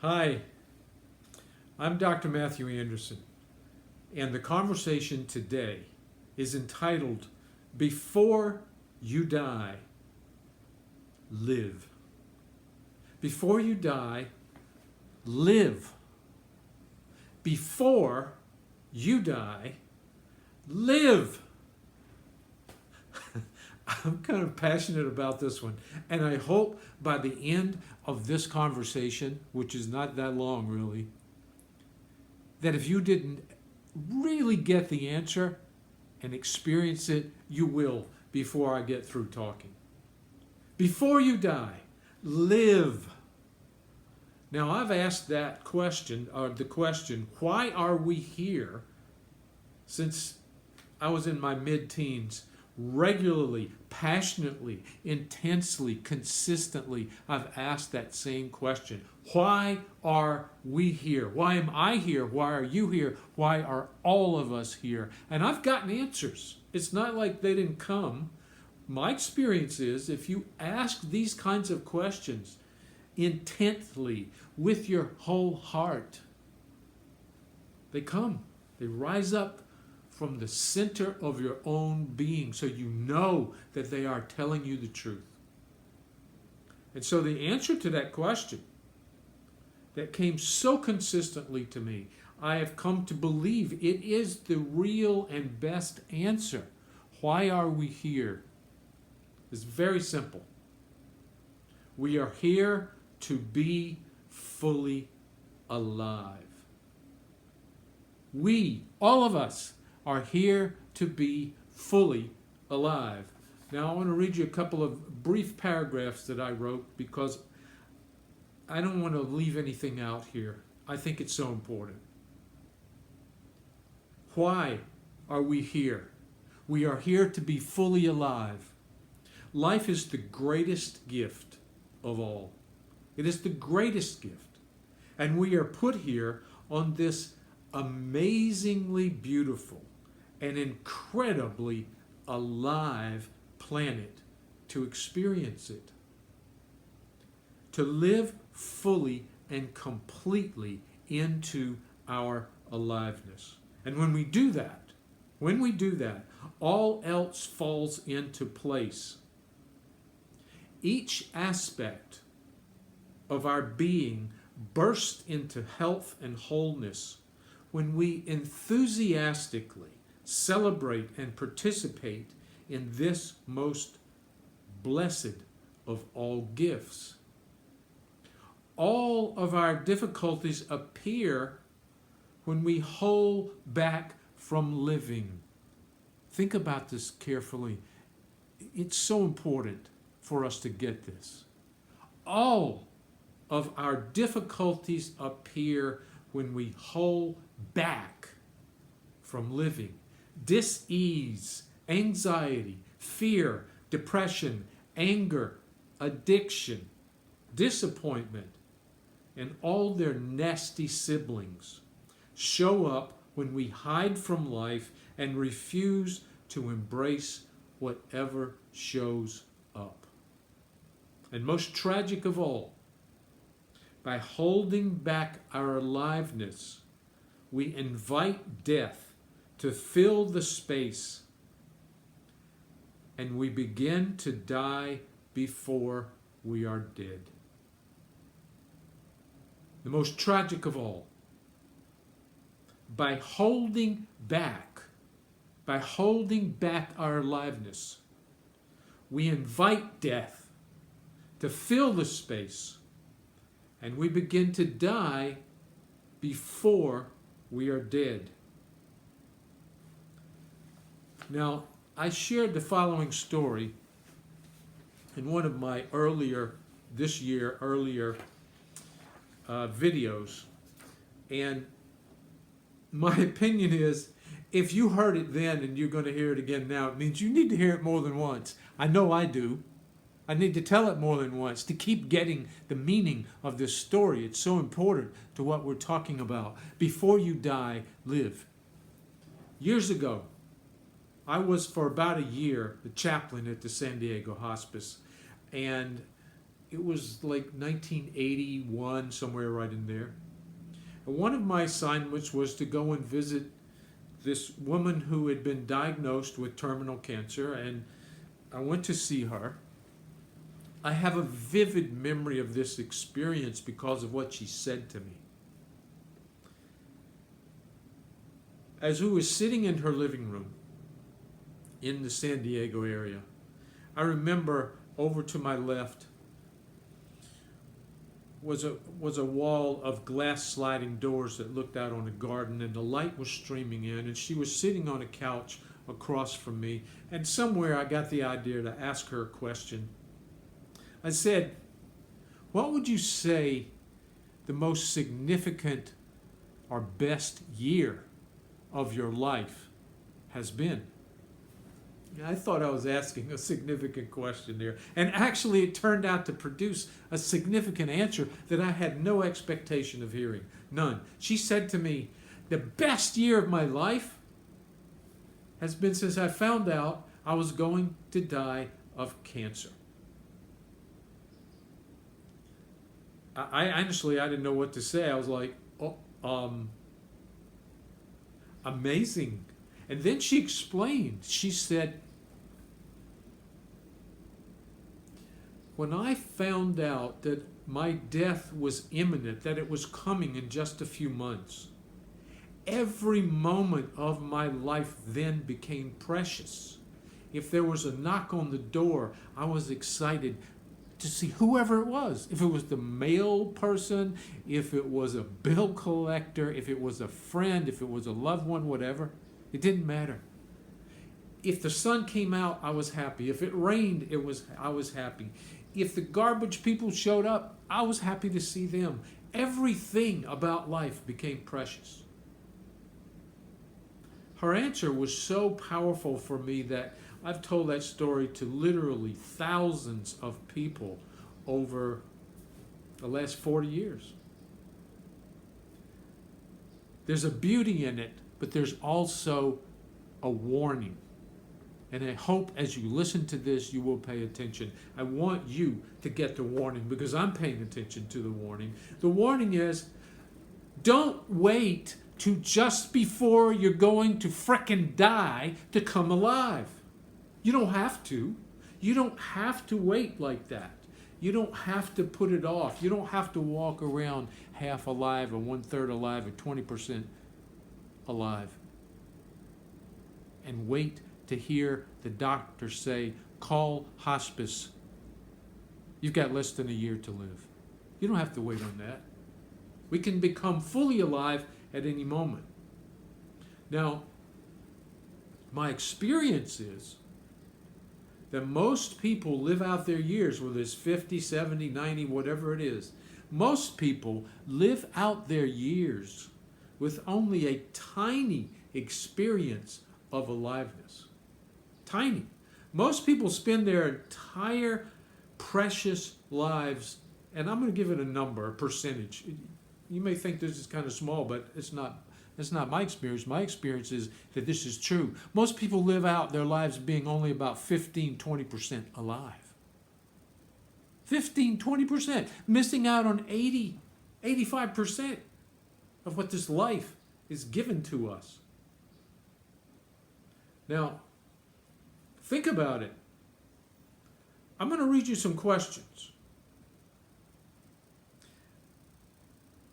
Hi, I'm Dr. Matthew Anderson, and the conversation today is entitled Before You Die, Live. Before you die, live. Before you die, live. I'm kind of passionate about this one, and I hope by the end of this conversation, which is not that long really, that if you didn't really get the answer and experience it, you will before I get through talking. Before you die, live. Now, I've asked that question, or the question, why are we here, since I was in my mid-teens. Regularly, passionately, intensely, consistently, I've asked that same question. Why are we here? Why am I here? Why are you here? Why are all of us here? And I've gotten answers. It's not like they didn't come. My experience is if you ask these kinds of questions intently with your whole heart, they come. They rise up from the center of your own being, so you know that they are telling you the truth. And so the answer to that question that came so consistently to me, I have come to believe it is the real and best answer. Why are we here? It's very simple. We are here to be fully alive. We, all of us, are here to be fully alive. Now I want to read you a couple of brief paragraphs that I wrote because I don't want to leave anything out here. I think it's so important. Why are we here? We are here to be fully alive. Life is the greatest gift of all. It is the greatest gift. And we are put here on this amazingly beautiful and incredibly alive planet to experience it. To live fully and completely into our aliveness. And when we do that, all else falls into place. Each aspect of our being bursts into health and wholeness when we enthusiastically celebrate and participate in this most blessed of all gifts. All of our difficulties appear when we hold back from living. Think about this carefully. It's so important for us to get this. All of our difficulties appear when we hold back from living. Dis-ease, anxiety, fear, depression, anger, addiction, disappointment, and all their nasty siblings show up when we hide from life and refuse to embrace whatever shows up. And most tragic of all, by holding back our aliveness, we invite death to fill the space, and we begin to die before we are dead. The most tragic of all, by holding back our aliveness, we invite death to fill the space, and we begin to die before we are dead. Now, I shared the following story in one of my earlier videos, and my opinion is if you heard it then and you're going to hear it again now, it means you need to hear it more than once. I know I do. I need to tell it more than once to keep getting the meaning of this story. It's so important to what we're talking about. Before you die, live. Years ago, I was for about a year the chaplain at the San Diego hospice, and it was like 1981, somewhere right in there. And one of my assignments was to go and visit this woman who had been diagnosed with terminal cancer, and I went to see her. I have a vivid memory of this experience because of what she said to me. As we were sitting in her living room in the San Diego area, I remember over to my left was a wall of glass sliding doors that looked out on a garden, and the light was streaming in, and she was sitting on a couch across from me, and somewhere I got the idea to ask her a question. I said, what would you say the most significant or best year of your life has been? I thought I was asking a significant question there. And actually it turned out to produce a significant answer that I had no expectation of hearing. None. She said to me, the best year of my life has been since I found out I was going to die of cancer. I honestly didn't know what to say. I was like, amazing. And then she explained. She said, when I found out that my death was imminent, that it was coming in just a few months, every moment of my life then became precious. If there was a knock on the door, I was excited to see whoever it was. If it was the mail person, if it was a bill collector, if it was a friend, if it was a loved one, whatever. It didn't matter. If the sun came out, I was happy. If it rained, I was happy. If the garbage people showed up, I was happy to see them. Everything about life became precious. Her answer was so powerful for me that I've told that story to literally thousands of people over the last 40 years. There's a beauty in it, but there's also a warning. And I hope as you listen to this, you will pay attention. I want you to get the warning because I'm paying attention to the warning. The warning is, don't wait to just before you're going to frickin' die to come alive. You don't have to. You don't have to wait like that. You don't have to put it off. You don't have to walk around half alive or 1/3 alive or 20% alive and wait to hear the doctor say, call hospice. You've got less than a year to live. You don't have to wait on that. We can become fully alive at any moment. Now, my experience is that most people live out their years, whether it's 50, 70, 90, whatever it is. Most people live out their years with only a tiny experience of aliveness. Tiny. Most people spend their entire precious lives, and I'm going to give it a number, a percentage. You may think this is kind of small, but it's not. That's not my experience. My experience is that this is true. Most people live out their lives being only about 15, 20% alive. 15, 20%. Missing out on 80, 85% of what this life is given to us. Now, think about it. I'm going to read you some questions.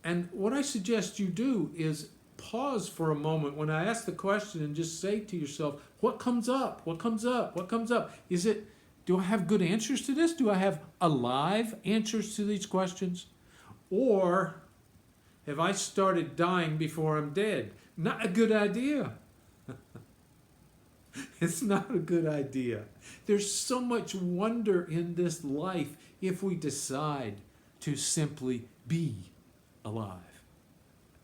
And what I suggest you do is pause for a moment when I ask the question and just say to yourself, what comes up? What comes up? What comes up? Do I have good answers to this? Do I have alive answers to these questions? Or have I started dying before I'm dead? Not a good idea. It's not a good idea. There's so much wonder in this life if we decide to simply be alive.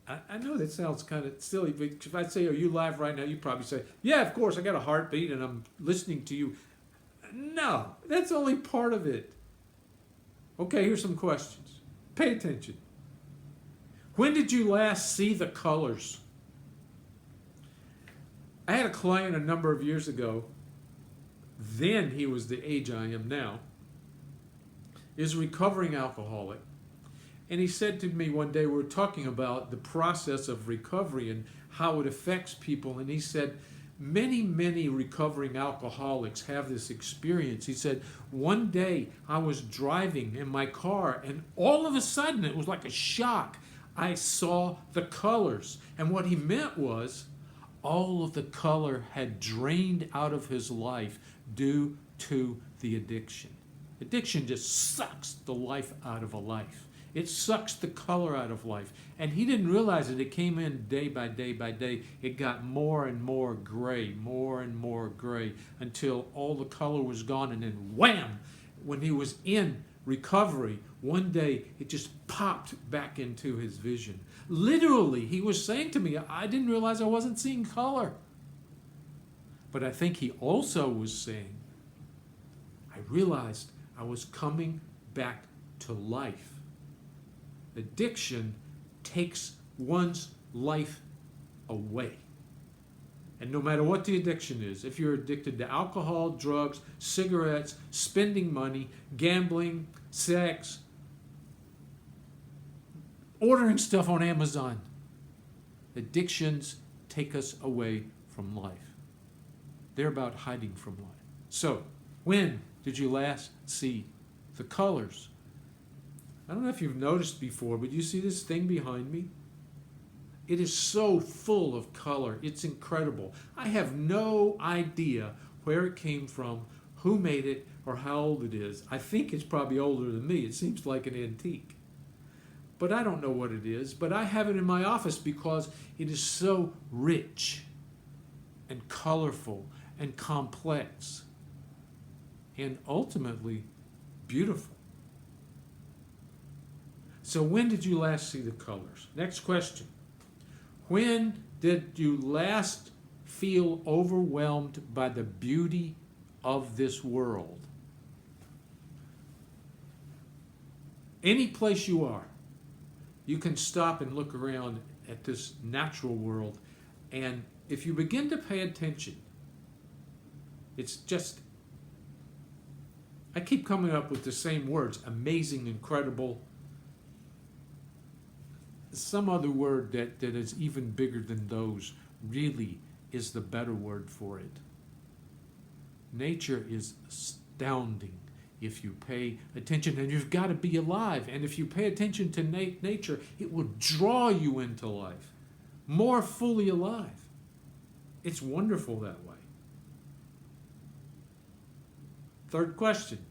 I know that sounds kind of silly, but if I say, are you alive right now? You probably say, yeah, of course, I got a heartbeat and I'm listening to you. No, that's only part of it. Okay, here's some questions. Pay attention. When did you last see the colors? I had a client a number of years ago. Then he was the age I am now. is a recovering alcoholic. And he said to me one day, we were talking about the process of recovery and how it affects people. And he said, many recovering alcoholics have this experience. He said, one day I was driving in my car and all of a sudden, it was like a shock, I saw the colors. And what he meant was all of the color had drained out of his life due to the addiction. Addiction just sucks the life out of a life. It sucks the color out of life. And he didn't realize it. It came in day by day by day. It got more and more gray, until all the color was gone. And then wham! When he was in recovery, one day it just popped back into his vision. Literally, he was saying to me, I didn't realize I wasn't seeing color. But I think he also was saying, I realized I was coming back to life. Addiction takes one's life away. And no matter what the addiction is, if you're addicted to alcohol, drugs, cigarettes, spending money, gambling, sex, ordering stuff on Amazon, addictions take us away from life. They're about hiding from life. So, when did you last see the colors? I don't know if you've noticed before, but you see this thing behind me? It is so full of color. It's incredible. I have no idea where it came from, who made it, or how old it is. I think it's probably older than me. It seems like an antique. But I don't know what it is. But I have it in my office because it is so rich and colorful and complex and ultimately beautiful. So when did you last see the colors? Next question. When did you last feel overwhelmed by the beauty of this world? Any place you are, you can stop and look around at this natural world, and if you begin to pay attention, it's just, I keep coming up with the same words, amazing, incredible, some other word that is even bigger than those really is the better word for it. Nature is astounding if you pay attention, and you've got to be alive. And if you pay attention to nature, it will draw you into life, more fully alive. It's wonderful that way. Third question.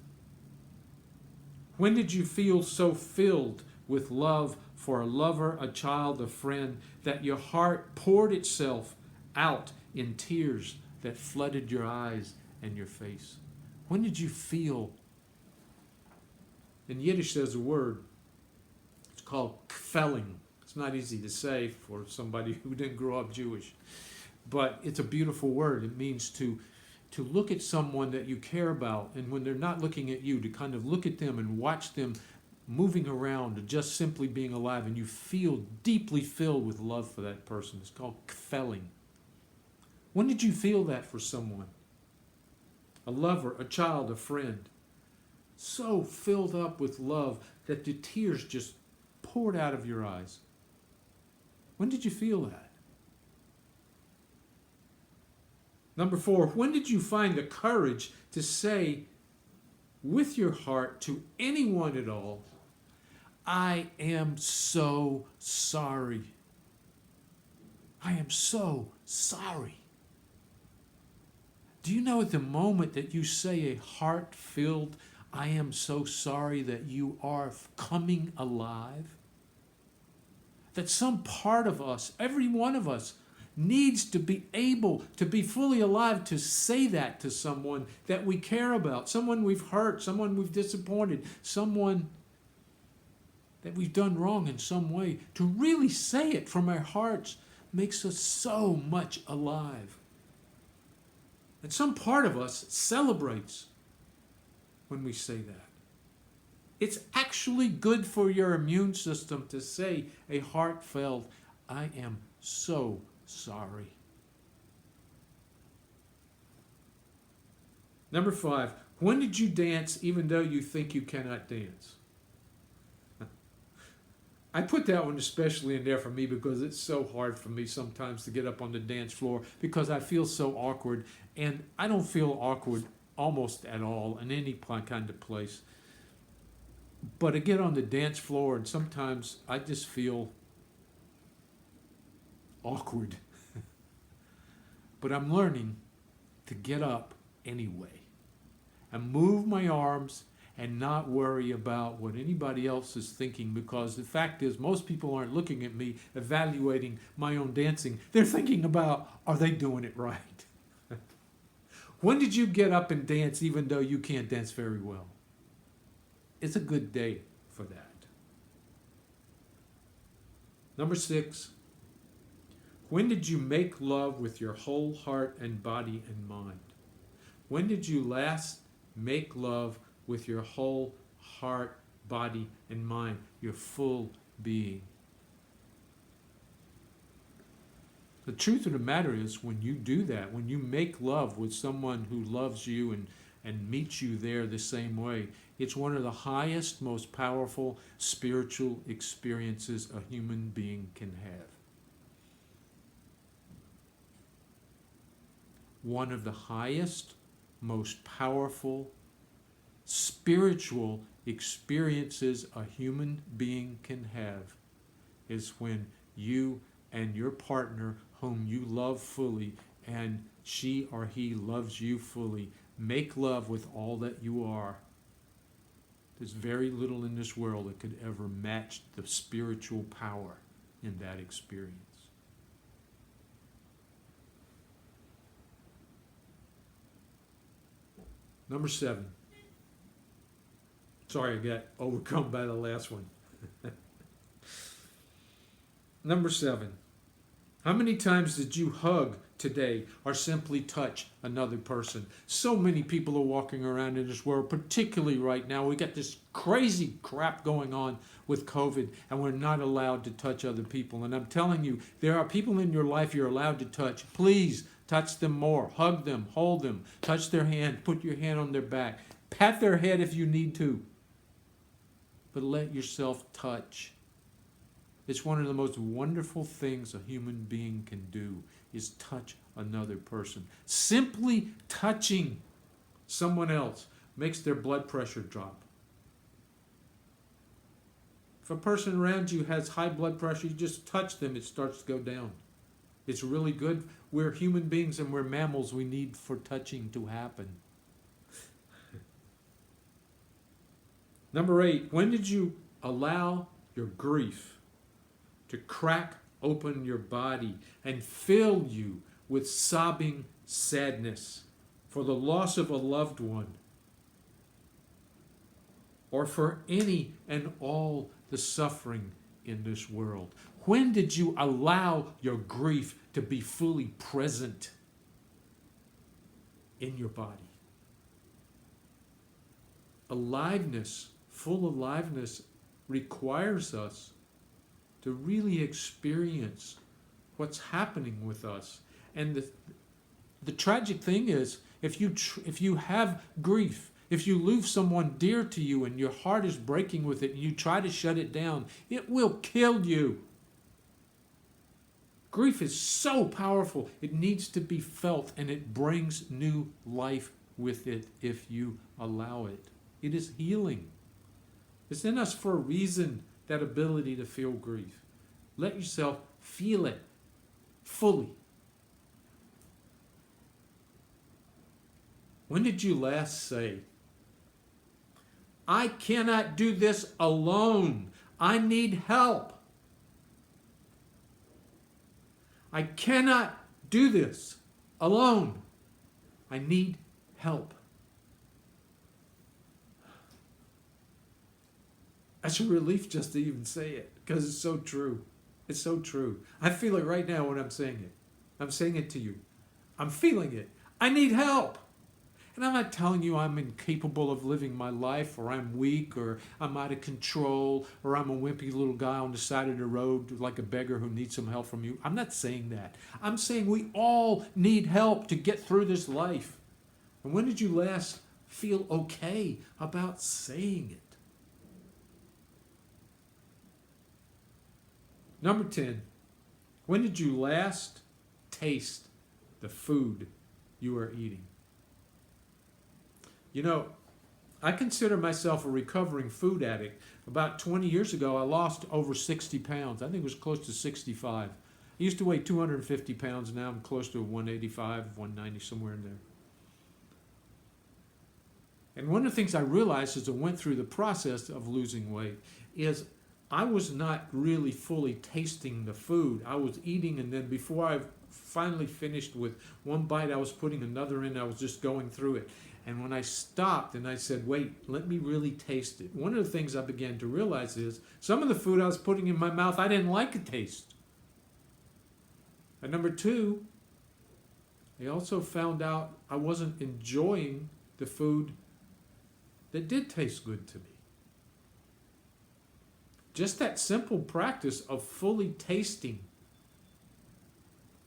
When did you feel so filled with love for a lover, a child, a friend, that your heart poured itself out in tears that flooded your eyes and your face? When did you feel? In Yiddish there's a word, it's called kfelling. It's not easy to say for somebody who didn't grow up Jewish, but it's a beautiful word. It means to look at someone that you care about, and when they're not looking at you, to kind of look at them and watch them moving around, or just simply being alive, and you feel deeply filled with love for that person. It's called kfelling. When did you feel that for someone? A lover, a child, a friend. So filled up with love that the tears just poured out of your eyes. When did you feel that? Number 4, when did you find the courage to say with your heart to anyone at all, I am so sorry. I am so sorry. Do you know at the moment that you say a heart-filled, I am so sorry, that you are coming alive? That some part of us, every one of us, needs to be able to be fully alive to say that to someone that we care about, someone we've hurt, someone we've disappointed, someone that we've done wrong in some way. To really say it from our hearts makes us so much alive. And some part of us celebrates when we say that. It's actually good for your immune system to say a heartfelt, I am so sorry. Number 5, When did you dance even though you think you cannot dance? I put that one especially in there for me because it's so hard for me sometimes to get up on the dance floor because I feel so awkward, and I don't feel awkward almost at all in any kind of place. But I get on the dance floor and sometimes I just feel awkward. But I'm learning to get up anyway and move my arms and not worry about what anybody else is thinking, because the fact is most people aren't looking at me evaluating my own dancing. They're thinking about, are they doing it right? When did you get up and dance even though you can't dance very well? It's a good day for that. Number 6, when did you make love with your whole heart and body and mind? When did you last make love with your whole heart, body, and mind, your full being? The truth of the matter is, when you do that, when you make love with someone who loves you and meets you there the same way, it's one of the highest, most powerful spiritual experiences a human being can have. One of the highest, most powerful spiritual experiences a human being can have is when you and your partner, whom you love fully, and she or he loves you fully, make love with all that you are. There's very little in this world that could ever match the spiritual power in that experience. Number 7. Sorry, I got overcome by the last one. Number 7. How many times did you hug today or simply touch another person? So many people are walking around in this world, particularly right now. We got this crazy crap going on with COVID, and we're not allowed to touch other people. And I'm telling you, there are people in your life you're allowed to touch. Please touch them more. Hug them, hold them, touch their hand, put your hand on their back. Pat their head if you need to. But let yourself touch. It's one of the most wonderful things a human being can do, is touch another person. Simply touching someone else makes their blood pressure drop. If a person around you has high blood pressure, you just touch them, it starts to go down. It's really good. We're human beings and we're mammals. We need for touching to happen. Number 8, when did you allow your grief to crack open your body and fill you with sobbing sadness for the loss of a loved one, or for any and all the suffering in this world? When did you allow your grief to be fully present in your body? Aliveness, full aliveness, requires us to really experience what's happening with us. And the tragic thing is, if you have grief, if you lose someone dear to you and your heart is breaking with it and you try to shut it down, it will kill you. Grief is so powerful. It needs to be felt, and it brings new life with it if you allow it. It is healing. It's in us for a reason, that ability to feel grief. Let yourself feel it fully. When did you last say, I cannot do this alone. I need help. I cannot do this alone. I need help. That's a relief just to even say it, because it's so true. It's so true. I feel it right now when I'm saying it. I'm saying it to you. I'm feeling it. I need help. And I'm not telling you I'm incapable of living my life, or I'm weak, or I'm out of control, or I'm a wimpy little guy on the side of the road like a beggar who needs some help from you. I'm not saying that. I'm saying we all need help to get through this life. And when did you last feel okay about saying it. Number 10, when did you last taste the food you are eating? You know, I consider myself a recovering food addict. About 20 years ago, I lost over 60 pounds. I think it was close to 65. I used to weigh 250 pounds. Now I'm close to 185, 190, somewhere in there. And one of the things I realized as I went through the process of losing weight is I was not really fully tasting the food. I was eating, and then before I finally finished with one bite, I was putting another in. I was just going through it. And when I stopped and I said, wait, let me really taste it, one of the things I began to realize is some of the food I was putting in my mouth, I didn't like the taste. And number 2, I also found out I wasn't enjoying the food that did taste good to me. Just that simple practice of fully tasting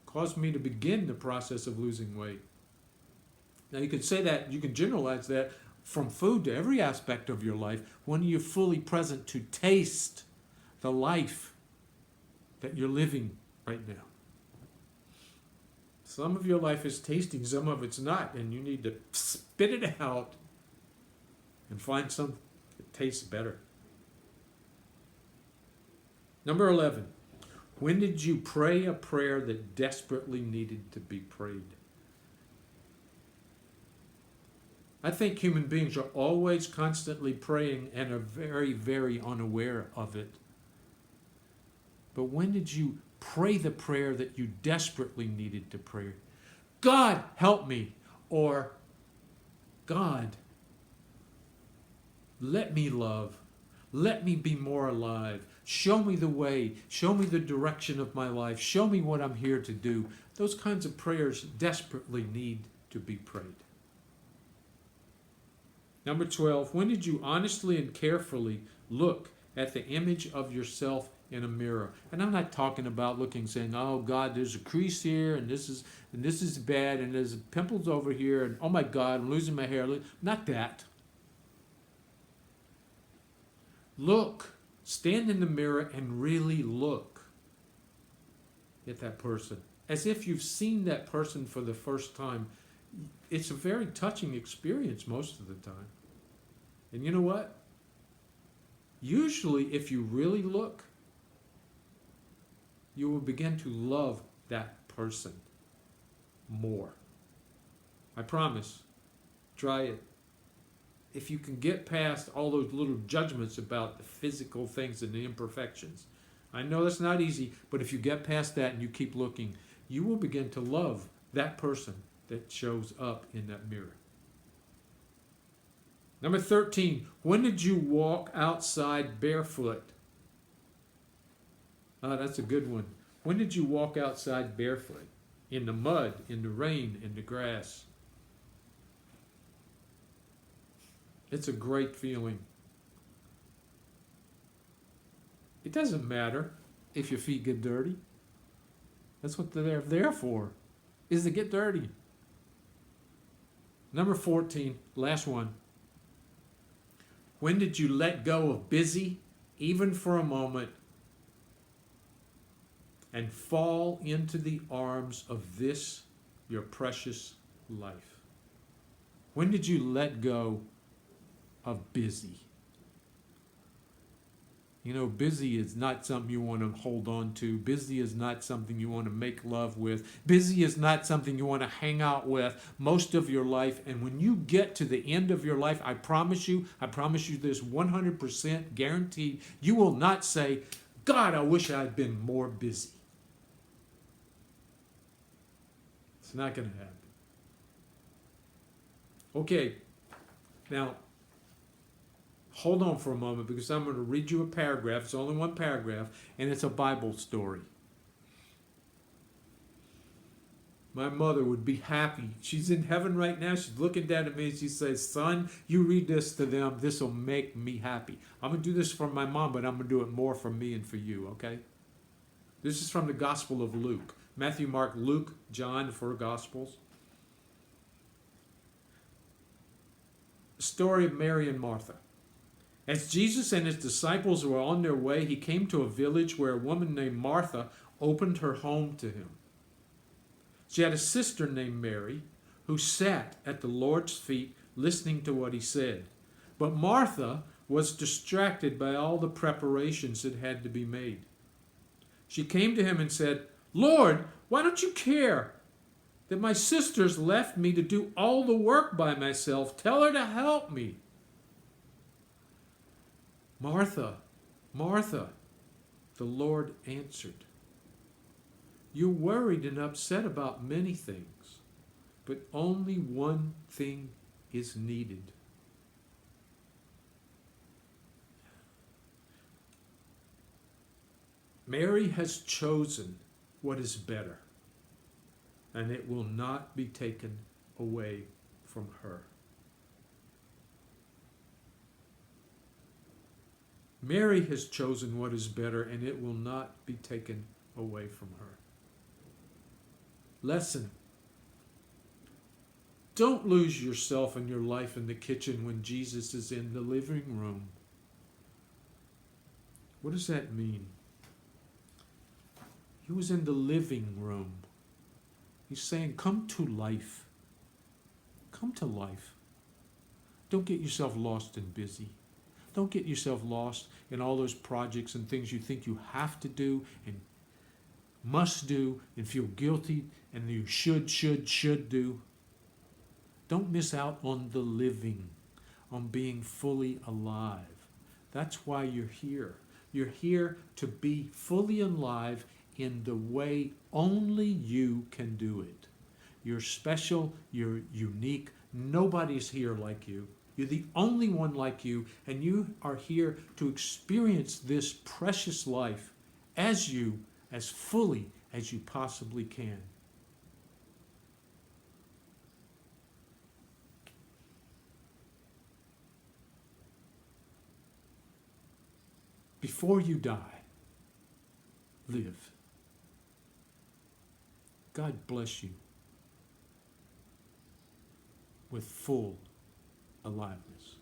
caused me to begin the process of losing weight. Now you can say that, you can generalize that from food to every aspect of your life when you're fully present to taste the life that you're living right now. Some of your life is tasting, some of it's not, and you need to spit it out and find something that tastes better. Number 11, when did you pray a prayer that desperately needed to be prayed? I think human beings are always constantly praying and are very, very unaware of it. But when did you pray the prayer that you desperately needed to pray? God, help me. Or, God, let me love. Let me be more alive. Show me the way. Show me the direction of my life. Show me what I'm here to do. Those kinds of prayers desperately need to be prayed. Number 12, when did you honestly and carefully look at the image of yourself in a mirror? And I'm not talking about looking saying, oh God, there's a crease here and this is bad and there's pimples over here and oh my God, I'm losing my hair. Not that. Look, stand in the mirror and really look at that person as if you've seen that person for the first time. It's a very touching experience most of the time. And you know what? Usually, if you really look, you will begin to love that person more. I promise. Try it. If you can get past all those little judgments about the physical things and the imperfections. I know that's not easy, but if you get past that and you keep looking, you will begin to love that person that shows up in that mirror. Number 13, when did you walk outside barefoot? That's a good one. When did you walk outside barefoot? In the mud, in the rain, in the grass. It's a great feeling. It doesn't matter if your feet get dirty. That's what they're there for, is to get dirty. Number 14, last one. When did you let go of busy, even for a moment, and fall into the arms of this, your precious life? When did you let go of busy? You know, busy is not something you want to hold on to. Busy is not something you want to make love with. Busy is not something you want to hang out with most of your life. And when you get to the end of your life, I promise you this 100% guaranteed, you will not say, God, I wish I had been more busy. It's not going to happen. Okay, now, hold on for a moment because I'm going to read you a paragraph. It's only one paragraph, and it's a Bible story. My mother would be happy. She's in heaven right now. She's looking down at me and she says, son, you read this to them. This will make me happy. I'm going to do this for my mom, but I'm going to do it more for me and for you, okay? This is from the Gospel of Luke. Matthew, Mark, Luke, John, 4 Gospels. story of Mary and Martha. As Jesus and his disciples were on their way, he came to a village where a woman named Martha opened her home to him. She had a sister named Mary who sat at the Lord's feet listening to what he said. But Martha was distracted by all the preparations that had to be made. She came to him and said, "Lord, why don't you care that my sister's left me to do all the work by myself? Tell her to help me." "Martha, Martha," the Lord answered, "you're worried and upset about many things, but only one thing is needed." Mary has chosen what is better, and it will not be taken away from her. Mary has chosen what is better, and it will not be taken away from her. Lesson: don't lose yourself and your life in the kitchen when Jesus is in the living room. What does that mean? He was in the living room. He's saying, come to life. Come to life. Don't get yourself lost and busy. Don't get yourself lost in all those projects and things you think you have to do and must do and feel guilty and you should do. Don't miss out on the living, on being fully alive. That's why you're here. You're here to be fully alive in the way only you can do it. You're special, you're unique, nobody's here like you. You're the only one like you, and you are here to experience this precious life as fully as you possibly can. Before you die, live. God bless you with full aliveness.